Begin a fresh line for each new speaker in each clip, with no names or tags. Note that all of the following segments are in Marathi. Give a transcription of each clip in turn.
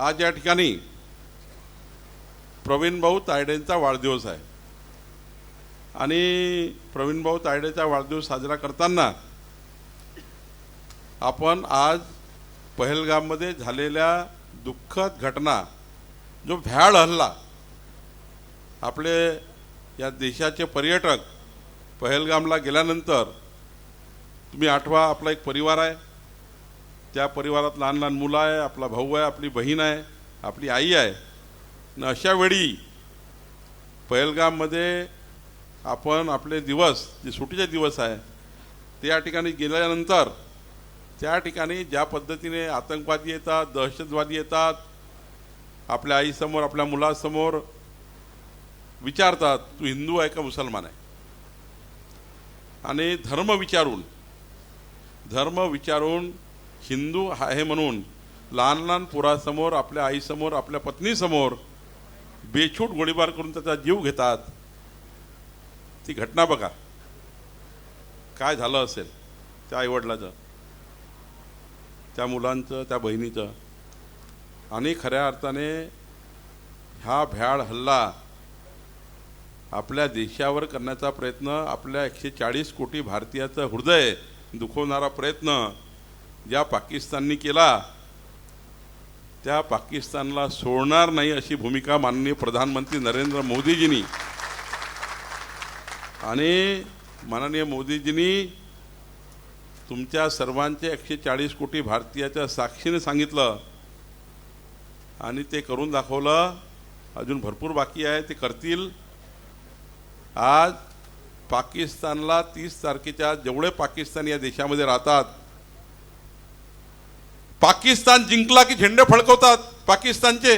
आज या ठिकाणी प्रवीण भाऊ तायडेंचा वाढदिवस आहे आणि प्रवीण भाऊ तायडेचा वाढदिवस साजरा करताना आपण आज पहलगाममध्ये झालेल्या दुःखद घटना, जो भ्याड हल्ला, आपले या देशाचे पर्यटक पहलगामला गेल्यानंतर तुम्ही आठवा, आपला एक परिवार आहे, त्या परिवारात लहान लहान मुलं आहे, आपला भाऊ आहे, आपली बहीण आहे, आपली आई आहे. न अशा वेळी पहलगाममध्ये आपण आपले दिवस, जे सुट्टीचे दिवस आहे, त्या ठिकाणी गेल्यानंतर त्या ठिकाणी ज्या पद्धतीने आतंकवादी येतात, दहशतवादी येतात, आपल्या आईसमोर, आपल्या मुलासमोर विचारतात तू हिंदू आहे का मुसलमान आहे, आणि धर्म विचारून हिंदू आहे म्हणून लहान लहान पोरासमोर, आपल्या आईसमोर, आपल्या पत्नीसमोर बेछूट गोळीबार करून त्याचा जीव घेतात. ती घटना बघा काय झालं असेल त्या आईवडिलाचं, त्या मुलांचं, त्या बहिणीचं. आणि खऱ्या अर्थाने हा भ्याड हल्ला आपल्या देशावर करण्याचा प्रयत्न, आपल्या 140 कोटी भारतीयाचं हृदय दुखवणारा प्रयत्न ज्या पाकिस्ताननी केला, त्या पाकिस्तानला सोडणार नाही अशी भूमिका माननीय प्रधानमंत्री नरेंद्र मोदीजींनी आणि माननीय मोदीजींनी तुमच्या सर्वांचे 140 कोटी भारतीयाच्या साक्षीने सांगितलं आणि ते करून दाखवलं. अजून भरपूर बाकी आहे, ते करतील. आज पाकिस्तानला 30 तारखेच्या जेवढे पाकिस्तानी या देशामध्ये राहतात, पाकिस्तान जिंकला की झेंडे फडकवतात पाकिस्तानचे,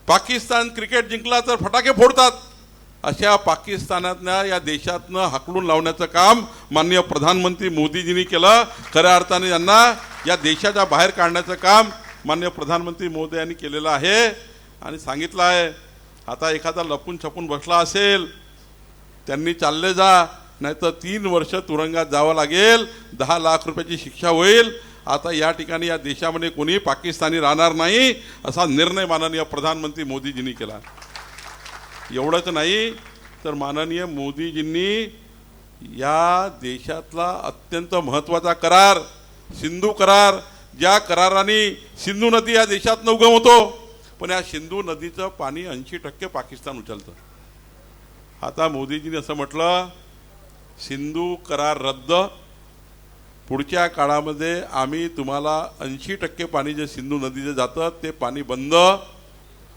पाकिस्तान क्रिकेट जिंकला तर फटाके फोडतात. अशा पाकिस्तानातल्या या देशातनं हाकलून लावण्याचं काम माननीय प्रधानमंत्री मोदीजींनी केलं. खऱ्या अर्थाने यांना या देशाच्या बाहेर काढण्याचं काम माननीय प्रधानमंत्री मोदी यांनी केलेलं आहे आणि सांगितलं आहे. आता एखादा लपून छपून बसला असेल, त्यांनी चालले जा, नाहीतर 3 वर्ष तुरुंगात जावं लागेल, 10 लाख रुपयाची शिक्षा होईल. आता या ठिकाणी या देशामध्ये कोणी पाकिस्तानी राहणार नाही असा निर्णय माननीय प्रधानमंत्री मोदीजींनी केला. एवढंच नाही तर माननीय मोदीजींनी या देशातला अत्यंत महत्त्वाचा करार, सिंधू करार, ज्या कराराने सिंधू नदी या देशातनं उगम होतो, पण या सिंधू नदीचं पाणी 80% पाकिस्तान उचलतं. आता मोदीजींनी असं म्हटलं, सिंधू करार रद्द, पुढच्या काळामध्ये आम्ही तुम्हाला 80% पाणी जे सिंधू नदीचे जातं ते पाणी बंद.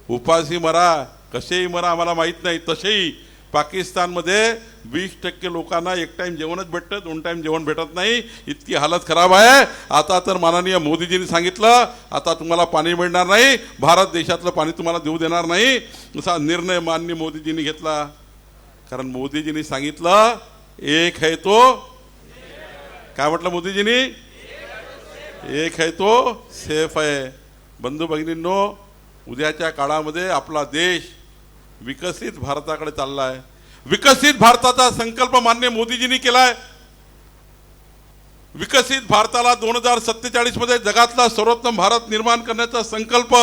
उपाशी मरा, कसेही मरा आम्हाला माहीत नाही, तसेही पाकिस्तानमध्ये 20% लोकांना एक टाइम जेवणच भेटतं, 2 टाइम जेवण भेटत नाही, इतकी हालत खराब आहे. आता तर माननीय मोदीजींनी सांगितलं आता तुम्हाला पाणी मिळणार नाही, भारत देशातलं पाणी तुम्हाला देऊ देणार नाही, असा निर्णय माननीय मोदीजींनी घेतला. कारण मोदीजींनी सांगितलं एक है तो, काय म्हटलं मोदीजींनी, एक है तो सेफ आहे. बंधू भगिनींनो, उद्याच्या काळामध्ये आपला देश विकसित भारताकडे चालला आहे. विकसित भारताचा संकल्प माननीय मोदीजींनी केलाय. विकसित भारताला 2047 मध्ये जगातला सर्वोत्तम भारत निर्माण करण्याचा संकल्प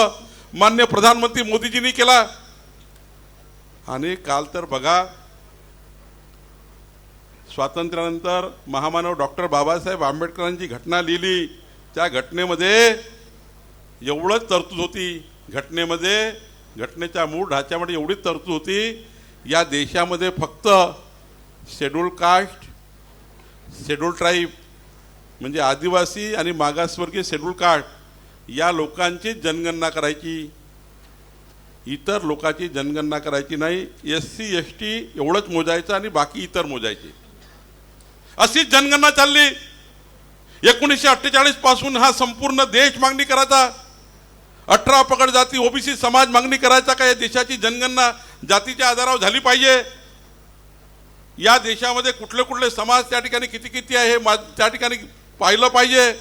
माननीय प्रधानमंत्री मोदीजींनी केला. आणि काल तर बघा, स्वातंत्र्यानंतर महामानव डॉक्टर बाबासाहेब आंबेडकरांची घटना लिहिली, त्या घटनेमध्ये एवढंच तरतूद होती, घटनेच्या मूळ ढाच्यामध्ये एवढीच तरतूद होती, या देशामध्ये फक्त शेड्यूल कास्ट, शेड्यूल ट्राईब म्हणजे आदिवासी आणि मागासवर्गीय शेड्यूल कास्ट या लोकांची जनगणना करायची, इतर लोकांची जनगणना करायची नाही. SC ST एवढंच मोजायचं आणि बाकी इतर मोजायचे. अशीच जनगणना चालली. 1948 पासून हा संपूर्ण देश मागणी करायचा, 18 पगड जाती OBC समाज मागणी करायचा का या देशाची जनगणना जातीच्या आधारावर झाली पाहिजे. या देशामध्ये कुठले कुठले समाज त्या ठिकाणी किती किती आहे त्या ठिकाणी पाहिलं पाहिजे.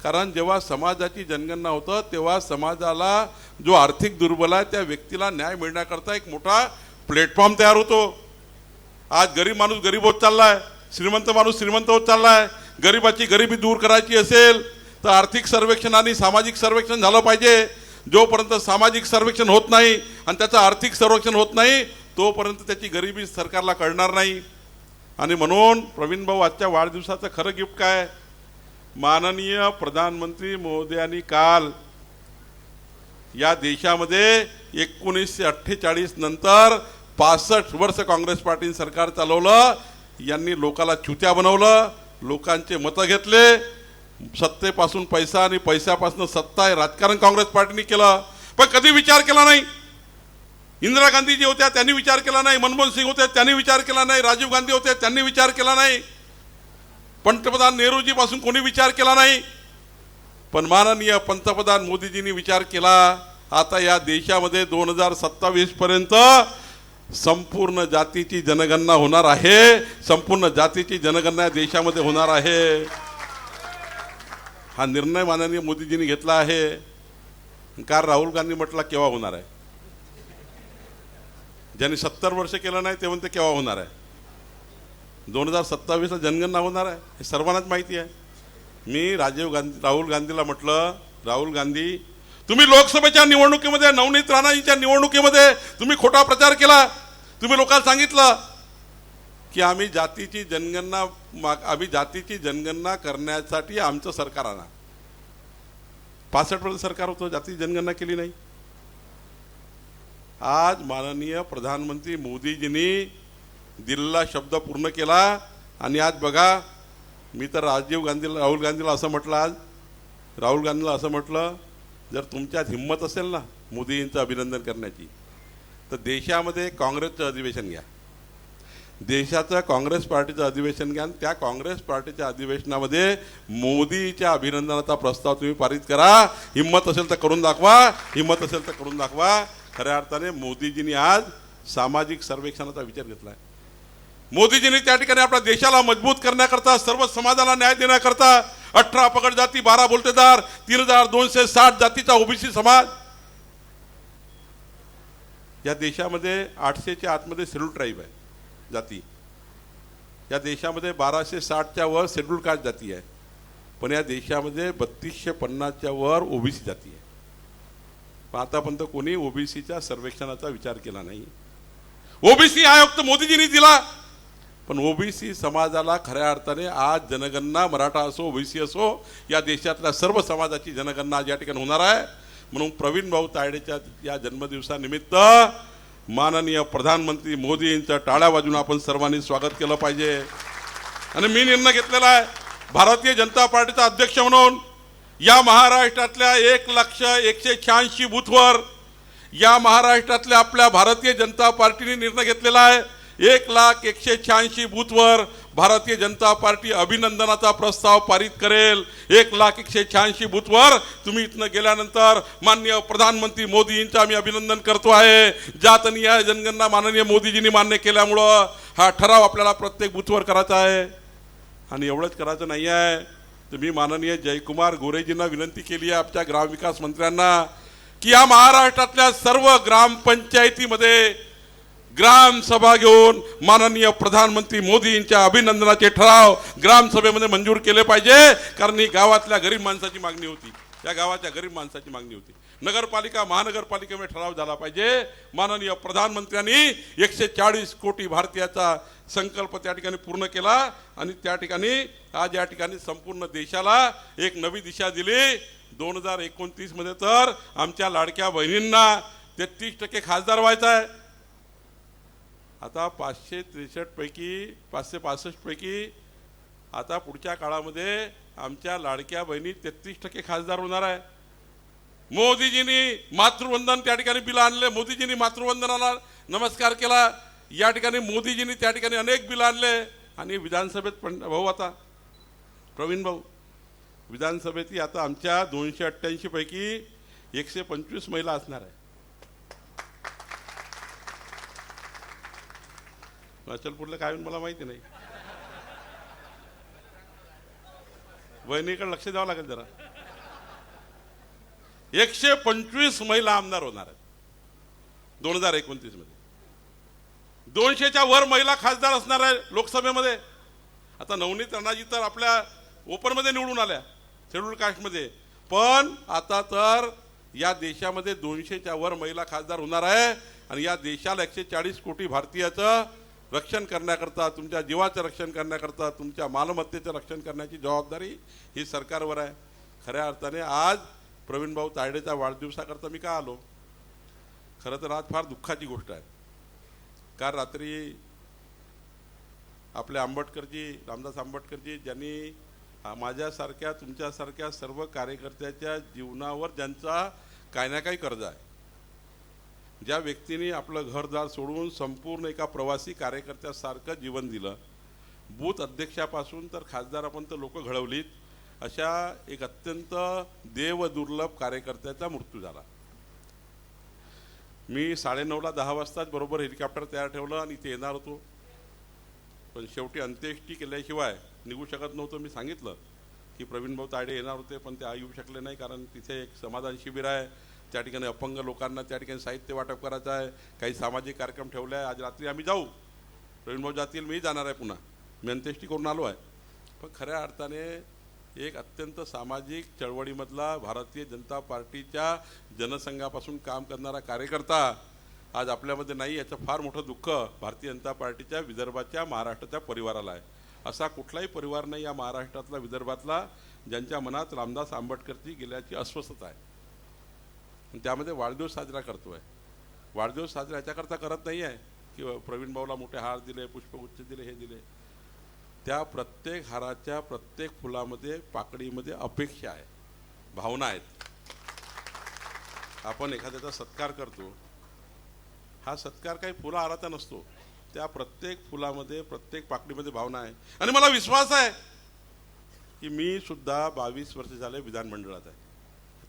कारण जेव्हा समाजाची जनगणना होतं तेव्हा समाजाला जो आर्थिक दुर्बल आहे त्या व्यक्तीला न्याय मिळण्याकरता एक मोठा प्लॅटफॉर्म तयार होतो. आज गरीब माणूस गरीब होत चाललाय, श्रीमंत माणूस श्रीमंत होत चाललाय. गरिबाची गरिबी दूर करायची असेल तर आर्थिक सर्वेक्षण आणि सामाजिक सर्वेक्षण झालं पाहिजे. जोपर्यंत सामाजिक सर्वेक्षण होत नाही आणि त्याचं आर्थिक सर्वेक्षण होत नाही तोपर्यंत त्याची गरिबी सरकारला कळणार नाही. आणि म्हणून प्रवीण भाऊ आजच्या वाढदिवसाचं खरं गिफ्ट काय, माननीय प्रधानमंत्री महोदयांनी काल या देशामध्ये 1948 नंतर 65 वर्ष काँग्रेस पार्टीने सरकार चालवलं. यांनी लोकाला चुत्या बनवलं, लोकांचे मतं घेतले, सत्तेपासून पैसा आणि पैशापासून सत्ता हे राजकारण काँग्रेस पार्टीने केलं. पण कधी विचार केला नाही. इंदिरा गांधी जी होत्या त्यांनी विचार केला नाही, मनमोहन सिंग होते त्यांनी विचार केला नाही, राजीव गांधी होते त्यांनी विचार केला नाही, पंतप्रधान नेहरूजी पासून कोणी विचार केला नाही. पण माननीय पंतप्रधान मोदीजींनी विचार केला. आता या देशामध्ये 2027 पर्यंत संपूर्ण जातीची जनगणना होणार आहे. संपूर्ण जातीची जनगणना देशामध्ये होणार आहे. हा निर्णय माननीय मोदीजींनी घेतला आहे. काल राहुल गांधी म्हटला केव्हा होणार आहे. ज्यांनी 70 वर्ष केलं नाही ते म्हणते केव्हा होणार आहे. 2027 जनगणना होणार आहे हे सर्वांनाच माहिती आहे. मी राहुल गांधीला म्हटलं, राहुल गांधी तुम्ही लोकसभेच्या निवडणुकीमध्ये नवनीत राणांच्या निवडणुकीमध्ये तुम्ही खोटा प्रचार केला. तुम्ही लोकांना सांगितलं की आम्ही जातीची जनगणना करण्यासाठी आमचं सरकार आणा. 65 सरकार होतं, जातीची जनगणना केली नाही. आज माननीय प्रधानमंत्री मोदीजींनी दिलेला शब्द पूर्ण केला. आणि आज बघा, मी तर राहुल गांधीला असं म्हटलं, आज राहुल गांधीला असं म्हटलं, जर तुमच्यात हिंमत असेल ना मोदींचं अभिनंदन करण्याची तर देशामध्ये काँग्रेसचं अधिवेशन घ्या, देशाचं काँग्रेस पार्टीचं अधिवेशन घ्या. त्या काँग्रेस पार्टीच्या अधिवेशनामध्ये मोदीच्या अभिनंदनाचा प्रस्ताव तुम्ही पारित करा. हिंमत असेल तर करून दाखवा, हिंमत असेल तर करून दाखवा. खऱ्या अर्थाने मोदीजींनी आज सामाजिक सर्वेक्षणाचा विचार घेतलाय. मोदीजींनी त्या ठिकाणी आपल्या देशाला मजबूत करण्याकरता, सर्व समाजाला न्याय देण्याकरता 18 पगड जाती, 12 बोलतेदार, 3260 जातीचा ओबीसी समाज. या देशामध्ये 800च्या आतमध्ये शेड्यूल ट्राईब आहे जाती. या देशामध्ये 1260च्या वर शेड्यूल कास्ट जाती आहे. पण या देशामध्ये 3250च्या वर ओबीसी जाती आहे. पण आतापर्यंत कोणी ओबीसीच्या सर्वेक्षणाचा विचार केला नाही. ओबीसी आयोग तर मोदीजींनी दिला. पण ओबीसी समाजाला खऱ्या अर्थाने आज जनगणना, मराठा असो ओबीसी असो, या देशातल्या सर्व समाजाची जनगणना आज या ठिकाणी होणार आहे. म्हणून प्रवीण भाऊ तायडेच्या या जन्मदिवसानिमित्त माननीय प्रधानमंत्री मोदी यांचं टाळ्या वाजवून आपण सर्वांनी स्वागत केलं पाहिजे. आणि मी निर्णय घेतलेला आहे भारतीय जनता पार्टीचा अध्यक्ष म्हणून या महाराष्ट्रातल्या 1,186,000 बूथवर, या महाराष्ट्रातल्या आपल्या भारतीय जनता पार्टीने निर्णय घेतलेला आहे 1,186,000 बूथवर भारतीय जनता पार्टी अभिनंदनाचा प्रस्ताव पारित करेल. 1,186,000 बूथवर तुम्ही इथनं गेल्यानंतर माननीय प्रधानमंत्री मोदी यांचं आम्ही अभिनंदन करतो आहे. जातनिहाय जनगणना माननीय मोदीजींनी मान्य केल्यामुळं हा ठराव आपल्याला प्रत्येक बूथवर करायचा आहे. आणि एवढंच करायचं नाही आहे तर मी माननीय जयकुमार गोरेजींना विनंती केली आहे, आमच्या ग्रामविकास मंत्र्यांना, की या महाराष्ट्रातल्या सर्व ग्रामपंचायतीमध्ये ग्रामसभा घेऊन माननीय प्रधानमंत्री मोदी यांच्या अभिनंदनाचे ठराव ग्रामसभेमध्ये मंजूर केले पाहिजे. कारण ही गावातल्या गरीब माणसाची मागणी होती, या गावाच्या गरीब माणसाची मागणी होती. नगरपालिका, महानगरपालिकेमध्ये ठराव झाला पाहिजे. माननीय प्रधानमंत्र्यांनी 140 कोटी भारतीयाचा संकल्प त्या ठिकाणी पूर्ण केला. आणि त्या ठिकाणी आज या ठिकाणी संपूर्ण देशाला एक नवी दिशा दिली. 2029 मध्ये तर आमच्या लाडक्या बहिणींना 33% खासदार व्हायचा आहे. आता 563 पैकी 565 पैकी आता पुढच्या काळामध्ये आमच्या लाडक्या बहिणी 33% खासदार होणार आहे. मोदीजींनी मातृवंदन त्या ठिकाणी बिल आणले, मोदीजींनी मातृवंदनाला नमस्कार केला. या ठिकाणी मोदीजींनी त्या ठिकाणी अनेक बिल आणले. आणि विधानसभेत भाऊ, आता प्रवीण भाऊ, विधानसभेत आता आमच्या 288 पैकी 125 महिला असणार आहे. अचलपूरला काय होईल मला माहिती नाही. बहिणीकडे लक्ष द्यावं लागेल जरा. 125 महिला आमदार होणार आहेत 2029 मध्ये. 200च्या वर महिला खासदार असणार आहे लोकसभेमध्ये. आता नवनीत राणाजी तर आपल्या ओपन मध्ये निवडून आल्या, शेड्यूल कास्टमध्ये. पण आता तर या देशामध्ये 200च्या वर महिला खासदार होणार आहे आणि या देशाला 140 कोटी भारतीयाचं रक्षण करण्याकरता, तुमच्या जीवाचं रक्षण करण्याकरता, तुमच्या मालमत्तेचं रक्षण करण्याची जबाबदारी ही सरकारवर आहे. खऱ्या अर्थाने आज प्रवीण भाऊ तायडेचा वाढदिवसाकरता मी का आलो? खरं तर आज फार दुःखाची गोष्ट आहे. काल रात्री आपले आंबेडकरजी, रामदास आंबेडकरजी, ज्यांनी माझ्यासारख्या तुमच्यासारख्या सर्व कार्यकर्त्याच्या जीवनावर ज्यांचा काही ना काही कर्ज आहे, ज्या व्यक्तीने आपलं घरदार सोडून संपूर्ण एका प्रवासी कार्यकर्त्यासारखं जीवन दिलं, बूथ अध्यक्षापासून तर खासदारापर्यंत लोक घडवलीत, अशा एक अत्यंत देवदुर्लभ कार्यकर्त्याचा मृत्यू झाला. मी 9:30ला 10 वाजताच बरोबर हेलिकॉप्टर तयार ठेवलं आणि इथे येणार होतो, पण शेवटी अंत्येष्टी केल्याशिवाय निघू शकत नव्हतं. मी सांगितलं की प्रवीण भाऊ तायडे येणार होते, पण ते येऊ शकले नाही, कारण तिथे एक समाधान शिबिर आहे, त्या ठिकाणी अपंग लोकांना त्या ठिकाणी साहित्य वाटप करायचं आहे, काही सामाजिक कार्यक्रम ठेवले आहे. आज रात्री आम्ही जाऊ, प्रवीण भाऊ जातील, मी जाणार आहे, पुन्हा मी अंत्येष्टी करून आलो आहे. पण खऱ्या अर्थाने एक अत्यंत सामाजिक चळवळीमधला भारतीय जनता पार्टीच्या जनसंघापासून काम करणारा कार्यकर्ता आज आपल्यामध्ये नाही, याचं फार मोठं दुःख भारतीय जनता पार्टीच्या विदर्भाच्या, महाराष्ट्राच्या परिवाराला आहे. असा कुठलाही परिवार नाही या महाराष्ट्रातला, विदर्भातला, ज्यांच्या मनात रामदास आंबेडकरची गेल्याची अस्वस्थता आहे. त्यामध्ये वाढदिवस साजरा करतोय. वाढदिवस साजरा याच्याकरता करत नाही आहे की प्रवीण भाऊला मोठे हार दिले, पुष्पगुच्छ दिले, हे दिले. त्या प्रत्येक हाराच्या, प्रत्येक फुलामध्ये, पाकळीमध्ये अपेक्षा आहे, भावना आहेत. आपण एखाद्याचा सत्कार करतो, हा सत्कार काही फुला हाराचा नसतो, त्या प्रत्येक फुलामध्ये, प्रत्येक पाकळीमध्ये भावना आहे. आणि मला विश्वास आहे की मी सुद्धा 22 वर्ष झाले विधानमंडळात आहे.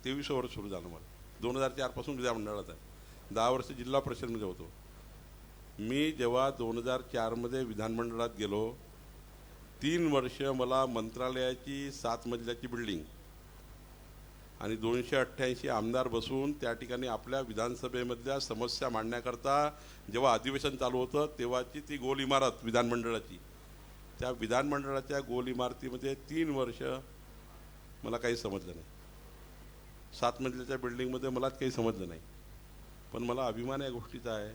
23 वर्ष सुरू झालं मला, 2004 पासून विधानमंडळात आहे. 10 वर्ष जिल्हा परिषदमध्ये होतो. मी जेव्हा 2004 मध्ये विधानमंडळात गेलो, 3 वर्ष मला मंत्रालयाची 7 मजल्याची बिल्डिंग आणि 288 आमदार बसून त्या ठिकाणी आपल्या विधानसभेमधल्या समस्या मांडण्याकरता जेव्हा अधिवेशन चालू होतं, तेव्हाची ती गोल इमारत विधानमंडळाची, त्या विधानमंडळाच्या गोल इमारतीमध्ये 3 वर्ष मला काही समजलं नाही. 7 मजल्याच्या बिल्डिंगमध्ये मलाच काही समजलं नाही. पण मला अभिमान या गोष्टीचा आहे.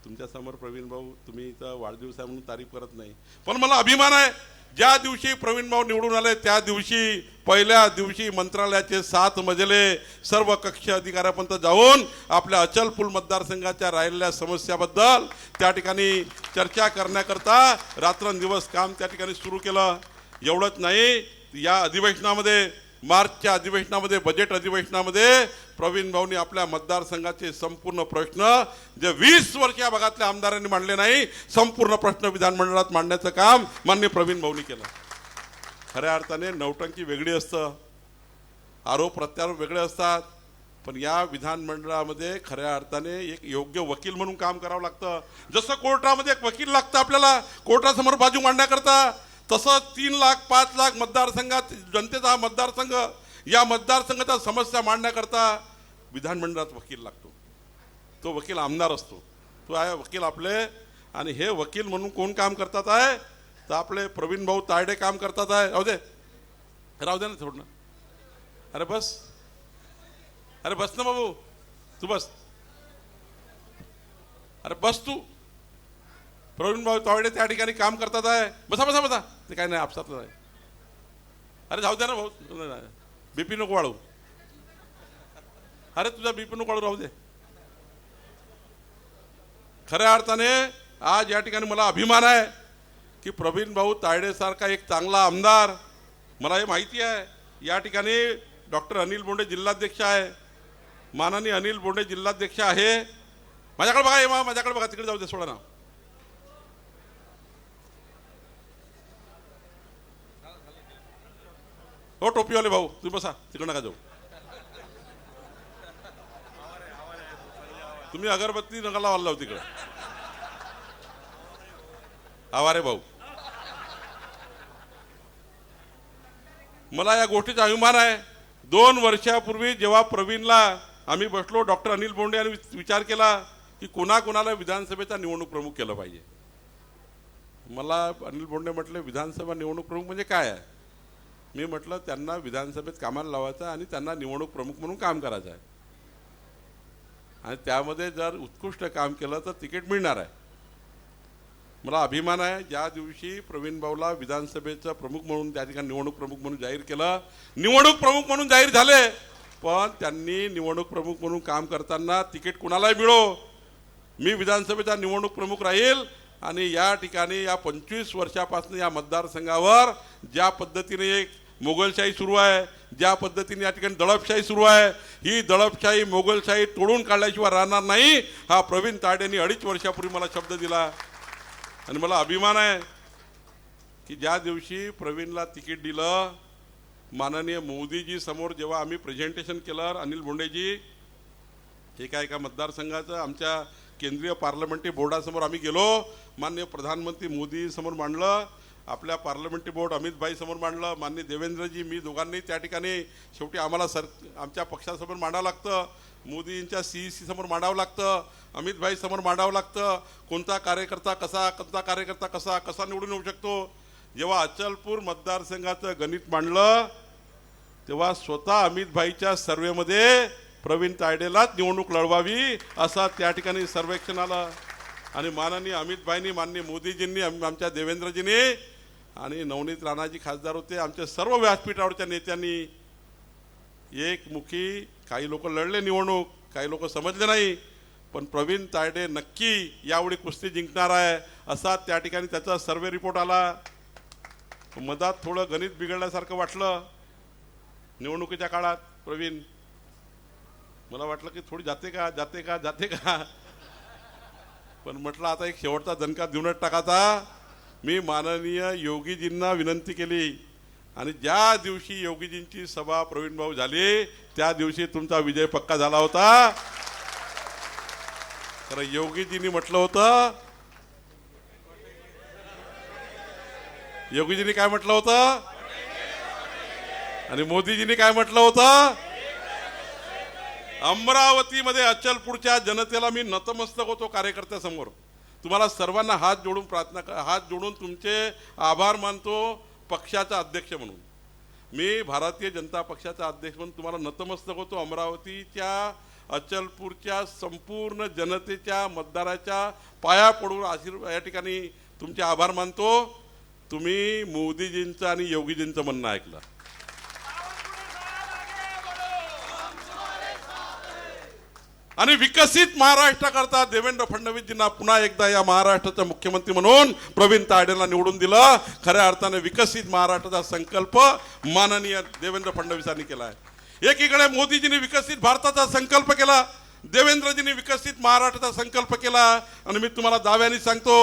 तुमच्यासमोर प्रवीण भाऊ, तुम्ही इथं वाढदिवस आहे म्हणून तारीफ करत नाही, पण मला अभिमान आहे. ज्या दिवशी प्रवीण भाऊ निवडून आले त्या दिवशी, पहिल्या दिवशी मंत्रालयाचे 7 मजले सर्व कक्ष अधिकाऱ्यापर्यंत जाऊन आपल्या अचलपूर मतदारसंघाच्या राहिलेल्या समस्याबद्दल त्या ठिकाणी चर्चा करण्याकरता रात्रंदिवस काम त्या ठिकाणी सुरू केलं. एवढंच नाही, या अधिवेशनामध्ये, मार्चच्या अधिवेशनामध्ये, बजेट अधिवेशनामध्ये प्रवीण भाऊंनी आपल्या मतदारसंघाचे संपूर्ण प्रश्न, जे 20 वर्ष या भागातल्या आमदारांनी मांडले नाही, संपूर्ण प्रश्न विधानमंडळात मांडण्याचं काम माननीय प्रवीण भाऊंनी केलं. खऱ्या अर्थाने नौटंकी वेगळी असतं, आरोप प्रत्यारोप वेगळे असतात, पण या विधानमंडळामध्ये खऱ्या अर्थाने एक योग्य वकील म्हणून काम करावं लागतं. जसं कोर्टामध्ये एक वकील लागतं आपल्याला कोर्टासमोर बाजू मांडण्याकरता, तसंच 3 लाख 5 लाख मतदारसंघात जनतेचा हा मतदारसंघ, या मतदारसंघाच्या समस्या मांडण्याकरता विधानमंडळात वकील लागतो. तो वकील आमदार असतो, तो आहे वकील आपले. आणि हे वकील म्हणून कोण काम करतात आहे, तर आपले प्रवीण भाऊ तायडे काम करतात आहे. राहू दे, राहू दे ना थोडं ना. अरे बस, अरे बस ना बाबू, तू बस, अरे बस तू. प्रवीण भाऊ तायडे त्या ठिकाणी काम करतात आहे. बसा बसा बसा, ते काय नाही, आपसातलं आहे. अरे जाऊ द्या ना भाऊ, बीपी नको वाढू. अरे तुझा बीपी नको वाढू, राहू दे. खऱ्या अर्थाने आज या ठिकाणी मला अभिमान आहे की प्रवीण भाऊ तायडे सारखा एक चांगला आमदार, मला हे माहिती आहे. या ठिकाणी डॉक्टर अनिल बोंडे जिल्हाध्यक्ष आहे, माननीय अनिल बोंडे जिल्हाध्यक्ष आहे. माझ्याकडे बघा, माझ्याकडे बघा, तिकडे जाऊ दे, सोडा ना. हो टोपीवाले भाऊ, तुम्ही बसा, तिकडे नका जाऊ. तुम्ही अगरबत्ती नका लावायला लावू तिकडे. आवारे भाऊ, मला या गोष्टीचा अभिमान आहे. 2 वर्षापूर्वी जेव्हा प्रवीणला आम्ही बसलो, डॉक्टर अनिल बोंडे यांनी विचार केला की कोणाकोणाला विधानसभेचा निवडणूक प्रमुख केलं पाहिजे. मला अनिल बोंडे म्हटले, विधानसभा निवडणूक प्रमुख म्हणजे काय आहे? मी म्हटलं त्यांना विधानसभेत कामाला लावायचं आणि त्यांना निवडणूक प्रमुख म्हणून काम करायचं आहे आणि त्यामध्ये जर उत्कृष्ट काम केलं तर तिकीट मिळणार आहे. मला अभिमान आहे ज्या दिवशी प्रवीण भाऊला विधानसभेचा प्रमुख म्हणून त्या ठिकाणी निवडणूक प्रमुख म्हणून जाहीर केलं, निवडणूक प्रमुख म्हणून जाहीर झाले, पण त्यांनी निवडणूक प्रमुख म्हणून काम करताना तिकीट कुणालाही मिळो, मी विधानसभेचा निवडणूक प्रमुख राहील आणि या ठिकाणी या 25 वर्षापासून या मतदारसंघावर ज्या पद्धतीने एक मोगलशाही सुरू आहे, ज्या पद्धतीने या ठिकाणी दडपशाही सुरू आहे, ही दडपशाही मोगलशाही तोडून काढल्याशिवाय राहणार नाही. हा प्रवीण तायडेंनी 2.5 वर्षापूर्वी मला शब्द दिला आणि मला अभिमान आहे की ज्या दिवशी प्रवीणला तिकीट दिलं, माननीय मोदीजी समोर जेव्हा आम्ही प्रेझेंटेशन केलं, अनिल बोंडेजी एका मतदारसंघाचं आमच्या केंद्रीय पार्लमेंटरी बोर्डासमोर आम्ही गेलो, माननीय प्रधानमंत्री मोदी समोर मांडलं, आपल्या पार्लमेंटरी बोर्ड अमित भाई समोर मांडलं, माननीय देवेंद्रजी मी दोघांनी त्या ठिकाणी शेवटी आम्हाला आमच्या पक्षासमोर मांडावं लागतं, मोदींच्या CEC समोर मांडावं लागतं, अमित भाई समोर मांडावं लागतं, कोणता कार्यकर्ता कसा निवडून येऊ शकतो. जेव्हा अचलपूर मतदारसंघाचं गणित मांडलं तेव्हा स्वतः अमित भाईच्या सर्वेमध्ये प्रवीण तायडेलाच निवडणूक लढवावी असा त्या ठिकाणी सर्वेक्षण आलं आणि माननीय अमित भाईंनी, माननीय मोदीजींनी, आमच्या देवेंद्रजींनी आणि नवनीत राणाजी खासदार होते, आमच्या सर्व व्यासपीठावरच्या नेत्यांनी एकमुखी, काही लोक लढले निवडणूक, काही लोक समजले नाही, पण प्रवीण तायडे नक्की यावेळी कुस्ती जिंकणार आहे असा त्या ठिकाणी त्याचा सर्वे रिपोर्ट आला. मधात थोडं गणित बिघडल्यासारखं वाटलं निवडणुकीच्या काळात. प्रवीण मला वाटलं की थोडी जाते का पण म्हटलं आता एक शेवटचा दणका देऊनच टाकायचा. मी माननीय योगीजींना विनंती केली आणि ज्या दिवशी योगीजींची सभा प्रवीण भाऊ झाली त्या दिवशी तुमचा विजय पक्का झाला होता. तर योगीजींनी म्हटलं होतं, योगीजींनी काय म्हटलं होतं आणि मोदीजींनी काय म्हटलं होतं, अमरावतीमध्ये अचलपूरच्या जनतेला मी नतमस्तक होतो कार्यकर्त्यासमोर. तुम्हाला सर्वांना हात जोडून तुमचे आभार मानतो पक्षाचा अध्यक्ष म्हणून. मी भारतीय जनता पक्षाचा अध्यक्ष म्हणून तुम्हाला नतमस्तक होतो. अमरावतीच्या अचलपूरच्या संपूर्ण जनतेच्या मतदाराच्या पाया पडून या ठिकाणी तुमचे आभार मानतो. तुम्ही मोदीजींचं आणि योगीजींचं म्हणणं ऐकलं आणि विकसित महाराष्ट्राकरता देवेंद्र फडणवीसजींना पुन्हा एकदा या महाराष्ट्राचे मुख्यमंत्री म्हणून प्रवीण तायडेला निवडून दिलं. खऱ्या अर्थाने विकसित महाराष्ट्राचा संकल्प माननीय देवेंद्र फडणवीसांनी केला आहे. एकीकडे मोदीजींनी विकसित भारताचा संकल्प केला, देवेंद्रजींनी विकसित महाराष्ट्राचा संकल्प केला आणि मी तुम्हाला दाव्याने सांगतो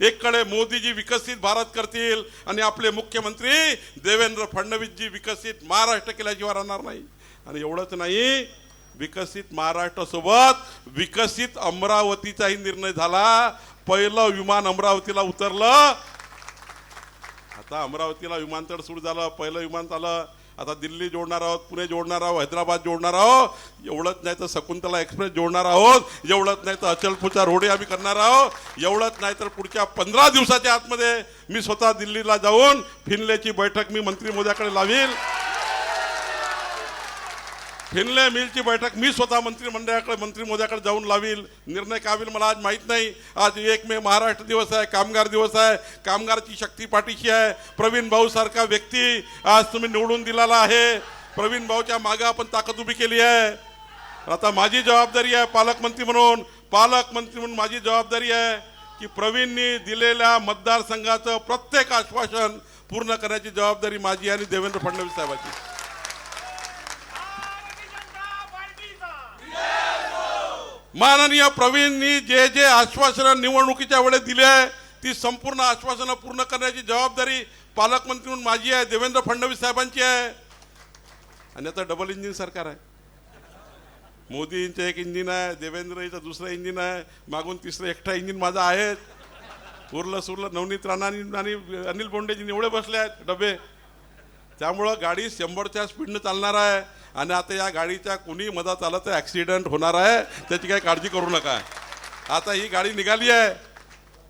एककडे मोदीजी विकसित भारत करतील आणि आपले मुख्यमंत्री देवेंद्र फडणवीसजी विकसित महाराष्ट्र केल्याशिवाय राहणार नाही. आणि एवढंच नाही, विकसित महाराष्ट्रासोबत विकसित अमरावतीचाही निर्णय झाला. पहिलं विमान अमरावतीला उतरलं, आता अमरावतीला विमानतळ सुरू झालं, पहिलं विमान आलं. आता दिल्ली जोडणार आहोत, पुणे जोडणार आहोत, हैदराबाद जोडणार आहोत, एवढंच नाही तर शकुंतला एक्सप्रेस जोडणार आहोत, एवढंच नाही तर अचलपूरचा रोडे आम्ही करणार आहोत, एवढंच नाही तर पुढच्या 15 दिवसाच्या आतमध्ये मी स्वतः दिल्लीला जाऊन फिनलेची बैठक मी मंत्री महोदयाकडे लावील. फिनले मिलची बैठक मी स्वतः मंत्री महोदयाकडे जाऊन लावील. निर्णय काय होईल मला आज माहीत नाही. आज 1 मे महाराष्ट्र दिवस आहे, कामगार दिवस आहे, कामगारची शक्ती पाठीशी आहे. प्रवीण भाऊ सारखा व्यक्ती आज तुम्ही निवडून दिलेला आहे. प्रवीण भाऊच्या मागे आपण ताकद उभी केली आहे. आता माझी जबाबदारी आहे पालकमंत्री म्हणून माझी जबाबदारी आहे की प्रवीणनी दिलेल्या मतदारसंघाचं प्रत्येक आश्वासन पूर्ण करण्याची जबाबदारी माझी आणि देवेंद्र फडणवीस साहेबांची. माननीय प्रवीणनी जे जे आश्वासनं निवडणुकीच्या वेळेस दिले ती संपूर्ण आश्वासनं पूर्ण करण्याची जबाबदारी पालकमंत्री म्हणून माझी आहे, देवेंद्र फडणवीस साहेबांची आहे. आणि आता डबल इंजिन सरकार आहे. मोदींचं एक इंजिन आहे, देवेंद्रचं दुसरं इंजिन आहे, मागून तिसरं एक्स्ट्रा इंजिन माझं आहे. उरलं सुरलं नवनीत राणा आणि अनिल बोंडेजी एवढे बसले आहेत डबे. त्यामुळं गाडी 100च्या स्पीडनं चालणार आहे आणि आता या गाडीच्या कुणी मधात आलं तर ॲक्सिडेंट होणार आहे, त्याची काही काळजी करू नका. आता ही गाडी निघाली आहे,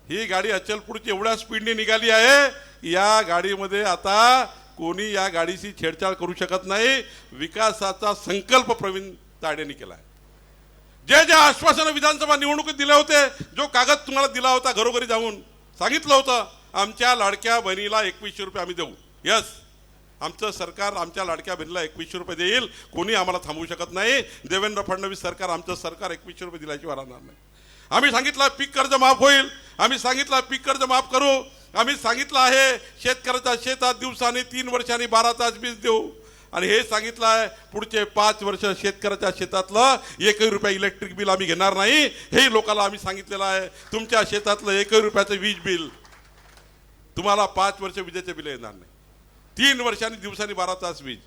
ही गाडी अचलपूरची एवढ्या स्पीडने निघाली आहे, या गाडीमध्ये आता कोणी या गाडीशी छेडछाड करू शकत नाही. विकासाचा संकल्प प्रवीण तायडेंनी केलाय. जे जे आश्वासनं विधानसभा निवडणुकीत दिले होते, जो कागद तुम्हाला दिला होता, घरोघरी जाऊन सांगितलं होतं आमच्या लाडक्या बहिणीला 2100 रुपये आम्ही देऊ. यस, आमचं सरकार आमच्या लाडक्या बहिणीला 2100 रुपये देईल. कोणी आम्हाला थांबवू शकत नाही. देवेंद्र फडणवीस सरकार, आमचं सरकार 2100 रुपये दिल्याशिवाय राहणार नाही. आम्ही सांगितलं पीक कर्ज माफ होईल. आम्ही सांगितलं पीक कर्ज माफ करू. आम्ही सांगितलं आहे शेतकऱ्याच्या शेतात दिवसाने 3 वर्षांनी 12 तास वीज देऊ. आणि हे सांगितलं आहे पुढचे 5 वर्ष शेतकऱ्याच्या शेतातलं 1 रुपया इलेक्ट्रिक बिल आम्ही घेणार नाही. हे लोकांना आम्ही सांगितलेलं आहे. तुमच्या शेतातलं 1 रुपयाचं वीज बिल तुम्हाला 5 वर्ष विजेचे बिल येणार नाही. 3 वर्षांनी दिवसांनी 12 तास वीज.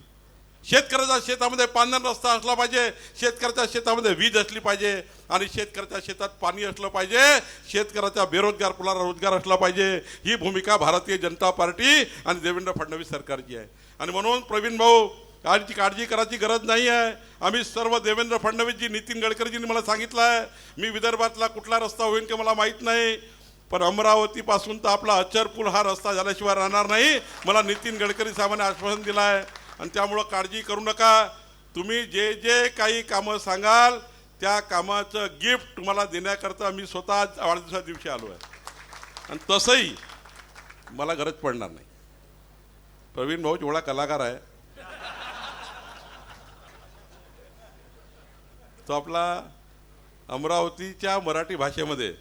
शेतकऱ्याच्या शेतामध्ये पांढरा रस्ता असला पाहिजे. शेतकऱ्याच्या शेतामध्ये वीज असली पाहिजे. आणि शेतकऱ्याच्या शेतात पाणी असलं पाहिजे. शेतकऱ्याच्या बेरोजगार मुलाला रोजगार असला पाहिजे. ही भूमिका भारतीय जनता पार्टी आणि देवेंद्र फडणवीस सरकारची आहे. आणि म्हणून प्रवीण भाऊ, काळजी करायची गरज नाही आहे. आम्ही सर्व देवेंद्र फडणवीसजी, नितीन गडकरीजींनी मला सांगितलं आहे, मी विदर्भातला कुठला रस्ता होईल की मला माहीत नाही, पण अमरावतीपासून तर आपला अचरपूल हा रस्ता झाल्याशिवाय राहणार नाही, मला नितीन गडकरी साहेबांनी आश्वासन दिलं आहे. आणि त्यामुळं काळजी करू नका. तुम्ही जे जे काही कामं सांगाल त्या कामाचं गिफ्ट तुम्हाला देण्याकरता मी स्वतः वाढदिवसा दिवशी आलो आहे. आणि तसंही मला गरज पडणार नाही. प्रवीण भाऊ जेवढा कलाकार आहे तो आपला अमरावतीच्या मराठी भाषेमध्ये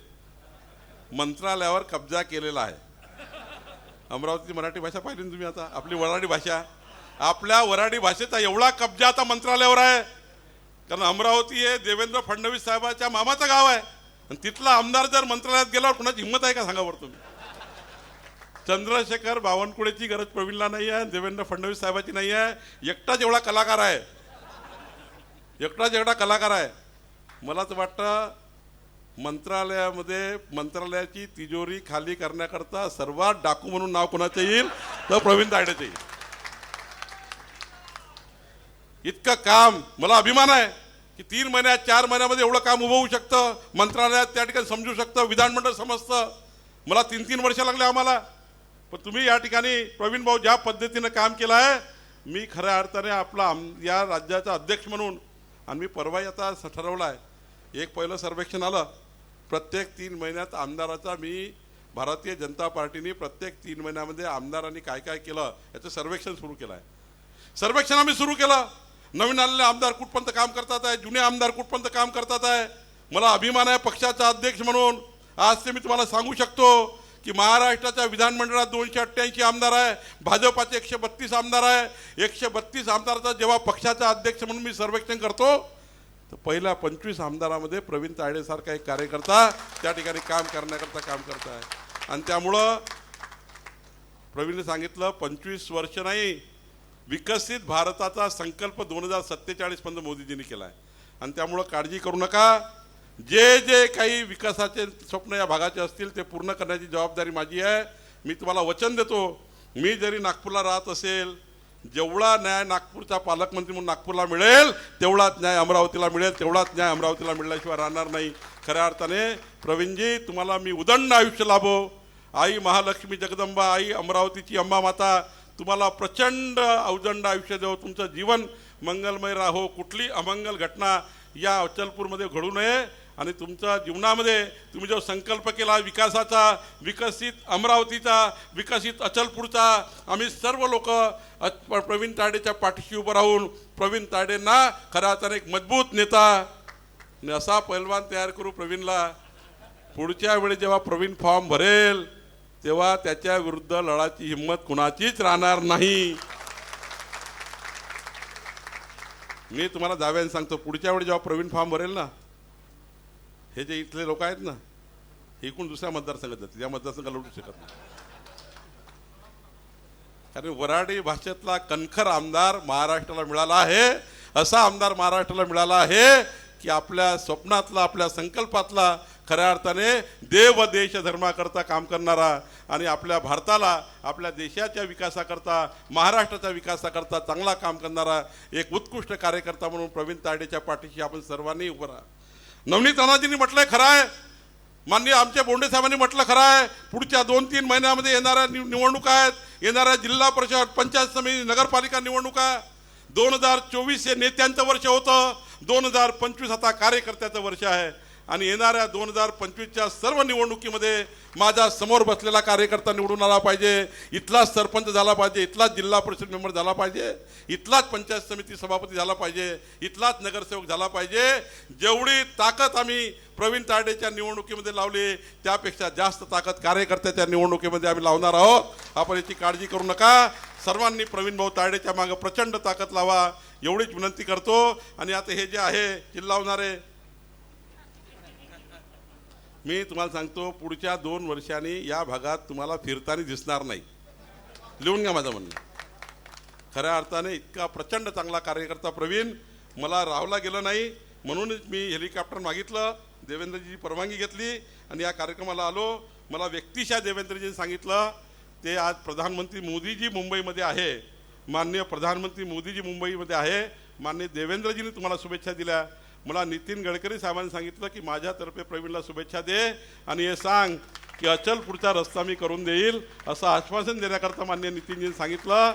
मंत्रालयावर कब्जा केलेला आहे. अमरावतीची मराठी भाषा पाहिली ना तुम्ही? आता आपली वऱ्हाडी भाषा, आपल्या वऱ्हाडी भाषेचा एवढा कब्जा आता मंत्रालयावर आहे. कारण अमरावती हे देवेंद्र फडणवीस साहेबांच्या मामाचं गाव आहे. आणि तिथला आमदार जर मंत्रालयात गेल्यावर कुणाची हिंमत आहे का सांगा बरं तुम्ही? चंद्रशेखर बावनकुळेची गरज प्रवीणला नाही आहे, देवेंद्र फडणवीस साहेबांची नाही आहे. एकटाच एवढा कलाकार आहे. एकटाच एवढा कलाकार आहे. मला तर वाटतं मंत्रालयाची तिजोरी खाली करण्याकरता सर्वात डाकू म्हणून नाव कोणाचं येईल तर प्रवीण तायडेचं येईल. इतकं काम, मला अभिमान आहे की 3 महिन्यात 4 महिन्यामध्ये एवढं काम उभं होऊ शकतं. मंत्रालयात त्या ठिकाणी समजू शकतं, विधानमंडळ समजतं. मला 3-3 वर्ष लागले आम्हाला. पण तुम्ही या ठिकाणी प्रवीण भाऊ ज्या पद्धतीनं काम केलं आहे, मी खऱ्या अर्थाने आपला या राज्याचा अध्यक्ष म्हणून, आणि मी परवाही आता ठरवलं आहे, एक पहिलं सर्वेक्षण आलं प्रत्येक 3 महिन्यात आमदाराचा. मी भारतीय जनता पार्टीने प्रत्येक 3 महिन्यामध्ये आमदारांनी काय काय केलं याचं सर्वेक्षण सुरू केलं आहे. सर्वेक्षण आम्ही सुरू केलं. नवीन आलेले आमदार कुठपर्यंत काम करतात आहे, जुने आमदार कुठपर्यंत काम करतात आहे. मला अभिमान आहे पक्षाचा अध्यक्ष म्हणून. आज ते मी तुम्हाला सांगू शकतो की महाराष्ट्राच्या विधानमंडळात 288 आमदार आहे, भाजपाचे 132 आमदार आहे. 132 आमदाराचा जेव्हा पक्षाचा अध्यक्ष म्हणून मी सर्वेक्षण करतो तर पहिल्या 25 आमदारामध्ये प्रवीण तायडेसारखा एक कार्यकर्ता त्या ठिकाणी काम करण्याकरता काम करत आहे. आणि त्यामुळं प्रवीणने सांगितलं 25 वर्ष नाही, विकसित भारताचा संकल्प 2047 पर्यंत मोदीजींनी केला आहे. आणि त्यामुळं काळजी करू नका. जे जे काही विकासाचे स्वप्न या भागाचे असतील ते पूर्ण करण्याची जबाबदारी माझी आहे. मी तुम्हाला वचन देतो, मी जरी नागपूरला राहत असेल, जेवढा न्याय नागपूरचा पालकमंत्री म्हणून नागपूरला मिळेल तेवढाच न्याय अमरावतीला मिळेल, तेवढाच न्याय अमरावतीला मिळाल्याशिवाय राहणार नाही. खऱ्या अर्थाने प्रवीणजी, तुम्हाला मी उदंड आयुष्य लाभो. आई महालक्ष्मी जगदंबा, आई अमरावतीची अंबा माता तुम्हाला प्रचंड औदंड आयुष्य देव. तुमचं जीवन मंगलमय राहो. कुठली अमंगल घटना या अचलपूरमध्ये घडू नये. आणि तुमच्या जीवनामध्ये तुम्ही जो संकल्प केला विकासाचा, विकसित अमरावतीचा, विकसित अचलपूरचा, आम्ही सर्व लोक प्रवीण तायडेच्या पाठीशी उभं राहून प्रवीण तायडेंना खऱ्या अर्थाने एक मजबूत नेता आणि असा पैलवान तयार करू प्रवीणला. पुढच्या वेळी जेव्हा प्रवीण फॉर्म भरेल तेव्हा त्याच्या विरुद्ध लढाची हिंमत कुणाचीच राहणार नाही. मी तुम्हाला दाव्याने सांगतो, पुढच्या वेळी जेव्हा प्रवीण फॉर्म भरेल ना, हे जे इथले लोक आहेत ना, हे कोण दुसऱ्या मतदारसंघात जातील, या मतदारसंघाला लढू शकत नाही. कारण वऱ्हाडी भाषेतला कणखर आमदार महाराष्ट्राला मिळाला आहे. असा आमदार महाराष्ट्राला मिळाला आहे की आपल्या स्वप्नातला, आपल्या संकल्पातला खऱ्या अर्थाने देव देश धर्माकरता काम करणारा आणि आपल्या भारताला, आपल्या देशाच्या विकासाकरता, महाराष्ट्राच्या विकासाकरता चांगला काम करणारा एक उत्कृष्ट कार्यकर्ता म्हणून प्रवीण तायडेच्या पाठीशी आपण सर्वांनी उभं राहा. नवनीत राणाजींनी म्हटलंय खरं आहे, माननीय आमच्या बोंडे साहेबांनी म्हटलं खरं आहे, पुढच्या 2-3 महिन्यामध्ये येणाऱ्या निवडणुका आहेत, येणाऱ्या जिल्हा परिषद, पंचायत समिती, नगरपालिका निवडणुका. 2024 हे नेत्यांचं वर्ष होतं, 2025 आता कार्यकर्त्याचं वर्ष आहे. आणि येणाऱ्या 2025च्या सर्व निवडणुकीमध्ये माझ्या समोर बसलेला कार्यकर्ता निवडून आला पाहिजे, इथलाच सरपंच झाला पाहिजे, इथलाच जिल्हा परिषद मेंबर झाला पाहिजे, इथलाच पंचायत समिती सभापती झाला पाहिजे, इथलाच नगरसेवक झाला पाहिजे. जेवढी ताकद आम्ही प्रवीण तायडेच्या निवडणुकीमध्ये लावली त्यापेक्षा जास्त ताकद कार्यकर्त्याच्या निवडणुकीमध्ये आम्ही लावणार आहोत. आपण याची काळजी करू नका. सर्वांनी प्रवीण भाऊ तायडेच्या मागे प्रचंड ताकद लावा एवढीच विनंती करतो. आणि आता हे जे आहे चिल्लावणारे, मी तुम्हाला सांगतो पुढच्या 2 वर्षांनी या भागात तुम्हाला फिरताना दिसणार नाही. लिहून घ्या माझं म्हणणं. खऱ्या अर्थाने इतका प्रचंड चांगला कार्यकर्ता प्रवीण, मला राहावला गेलं नाही म्हणूनच मी हेलिकॉप्टर मागितलं, देवेंद्रजीची परवानगी घेतली आणि या कार्यक्रमाला आलो. मला व्यक्तिशः देवेंद्रजींनी सांगितलं ते आज प्रधानमंत्री मोदीजी मुंबईमध्ये आहे, माननीय प्रधानमंत्री मोदीजी मुंबईमध्ये आहे, माननीय देवेंद्रजींनी तुम्हाला शुभेच्छा दिल्या. मला नितीन गडकरी साहेबांनी सांगितलं की माझ्यातर्फे प्रवीणला शुभेच्छा दे आणि हे सांग की अचल पुढचा रस्ता मी करून देईल असं आश्वासन देण्याकरता माननीय नितीनजींनी सांगितलं.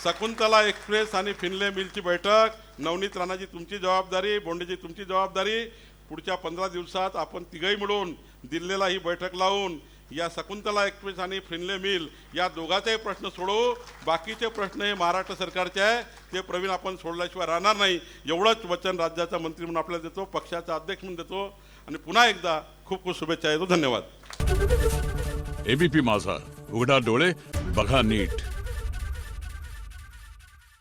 शकुंतला एक्सप्रेस आणि फिनले मिलची बैठक, नवनीत राणाजी तुमची जबाबदारी, बोंडेजी तुमची जबाबदारी. पुढच्या 15 दिवसात आपण तिघही मिळून दिल्लीला ही बैठक लावून या शकुंतला एक्सप्रेस आणि फिनले मिल या दोघांचाही प्रश्न सोडवू. बाकीचे प्रश्न हे महाराष्ट्र सरकारचे आहे, ते प्रवीण आपण सोडल्याशिवाय राहणार नाही. एवढंच वचन राज्याचा मंत्री म्हणून आपल्याला देतो, पक्षाचा अध्यक्ष म्हणून देतो. आणि पुन्हा एकदा खूप खूप शुभेच्छा देतो. धन्यवाद.
एबीपी माझा, उघडा डोळे बघा नीट.